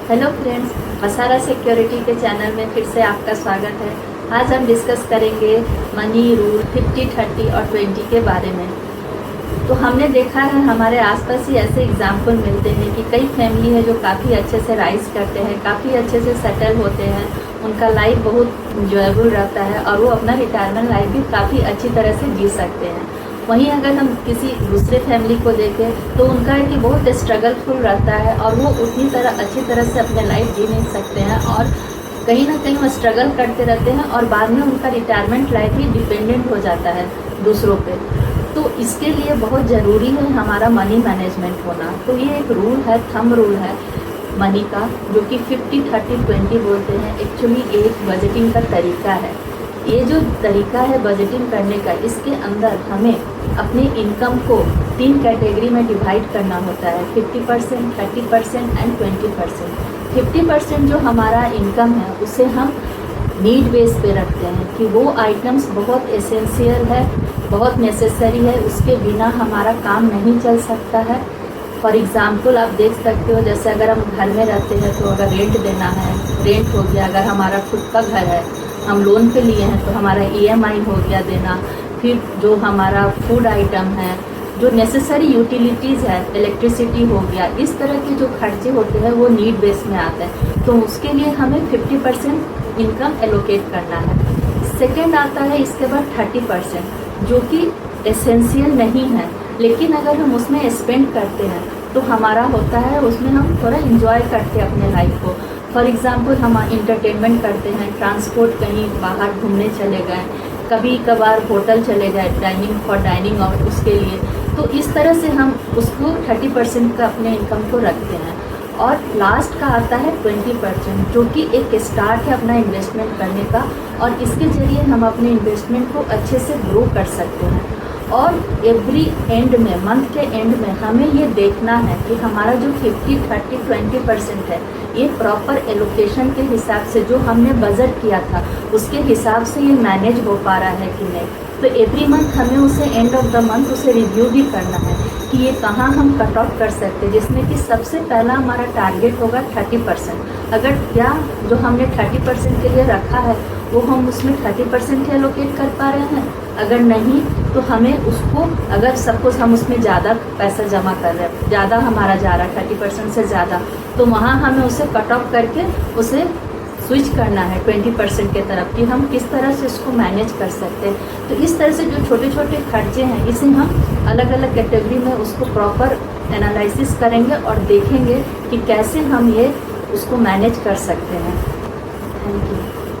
Hello friends, मसारा security के channel में फिर से आपका स्वागत है। आज हम डिस्कस करेंगे मनी रूल 50, 30 और 20 के बारे में। तो हमने देखा है हमारे आसपास ही ऐसे एग्जाम्पल मिलते हैं कि कई फैमिली है जो काफ़ी अच्छे से राइज करते हैं, काफ़ी अच्छे से सेटल होते हैं, उनका लाइफ बहुत इंजॉयबल रहता है और वो अपना रिटायरमेंट लाइफ भी काफ़ी अच्छी तरह से जी सकते हैं। वहीं अगर हम किसी दूसरे फैमिली को देखें तो उनका है कि बहुत स्ट्रगलफुल रहता है और वो उतनी तरह अच्छी तरह से अपने लाइफ जी नहीं सकते हैं और कहीं ना कहीं वो स्ट्रगल करते रहते हैं और बाद में उनका रिटायरमेंट लाइफ ही डिपेंडेंट हो जाता है दूसरों पे। तो इसके लिए बहुत ज़रूरी है हमारा मनी मैनेजमेंट होना। तो ये एक रूल है, थंब रूल है मनी का, जो कि 50, 30, 20 बोलते हैं। एक्चुअली एक बजटिंग का तरीका है। ये जो तरीका है बजटिंग करने का, इसके अंदर हमें अपनी इनकम को 3 कैटेगरी में डिवाइड करना होता है, 50%, 30% एंड 20%। 50% जो हमारा इनकम है उसे हम नीड बेस पे रखते हैं कि वो आइटम्स बहुत एसेंशियल है, बहुत नेसेसरी है, उसके बिना हमारा काम नहीं चल सकता है। फॉर एग्ज़ाम्पल आप देख सकते हो, जैसे अगर हम घर में रहते हैं तो अगर रेंट देना है, रेंट हो गया। अगर हमारा खुद का घर है, हम लोन पे लिए हैं तो हमारा EMI हो गया देना। फिर जो हमारा फूड आइटम है, जो नेसेसरी यूटिलिटीज़ है, इलेक्ट्रिसिटी हो गया, इस तरह के जो खर्चे होते हैं वो नीड बेस में आते हैं। तो उसके लिए हमें 50% इनकम एलोकेट करना है। सेकेंड आता है इसके बाद 30%, जो कि एसेंशियल नहीं है, लेकिन अगर हम उसमें स्पेंड करते हैं तो हमारा होता है उसमें हम थोड़ा इंजॉय करते हैं अपने लाइफ को। फॉर एग्ज़ाम्पल हम इंटरटेनमेंट करते हैं, ट्रांसपोर्ट, कहीं बाहर घूमने चले गए, कभी कभार होटल चले गए डाइनिंग और उसके लिए। तो इस तरह से हम उसको 30% का अपने इनकम को रखते हैं। और लास्ट का आता है 20%, जो कि एक स्टार्ट है अपना इन्वेस्टमेंट करने का, और इसके ज़रिए हम अपने इन्वेस्टमेंट को अच्छे से ग्रो कर सकते हैं। और एवरी एंड में, मंथ के एंड में हमें ये देखना है कि हमारा जो 50, 30, 20% है, ये प्रॉपर एलोकेशन के हिसाब से जो हमने बजट किया था उसके हिसाब से ये मैनेज हो पा रहा है कि नहीं। तो एवरी मंथ हमें उसे एंड ऑफ द मंथ उसे रिव्यू भी करना है कि ये कहाँ हम कट ऑफ कर सकते हैं, जिसमें कि सबसे पहला हमारा टारगेट होगा 30%। अगर क्या जो हमने 30% के लिए रखा है वो हम उसमें 30% एलोकेट कर पा रहे हैं। अगर नहीं तो हमें उसको, अगर सपोज हम उसमें ज़्यादा पैसा जमा कर रहे हैं, ज़्यादा हमारा जा रहा है 30% से ज़्यादा, तो वहाँ हमें उसे कट ऑफ करके उसे स्विच करना है 20% के तरफ कि हम किस तरह से उसको मैनेज कर सकते हैं। तो इस तरह से जो छोटे छोटे खर्चे हैं इसे हम अलग अलग कैटेगरी में उसको प्रॉपर एनालिसिस करेंगे और देखेंगे कि कैसे हम ये उसको मैनेज कर सकते हैं। Thank you.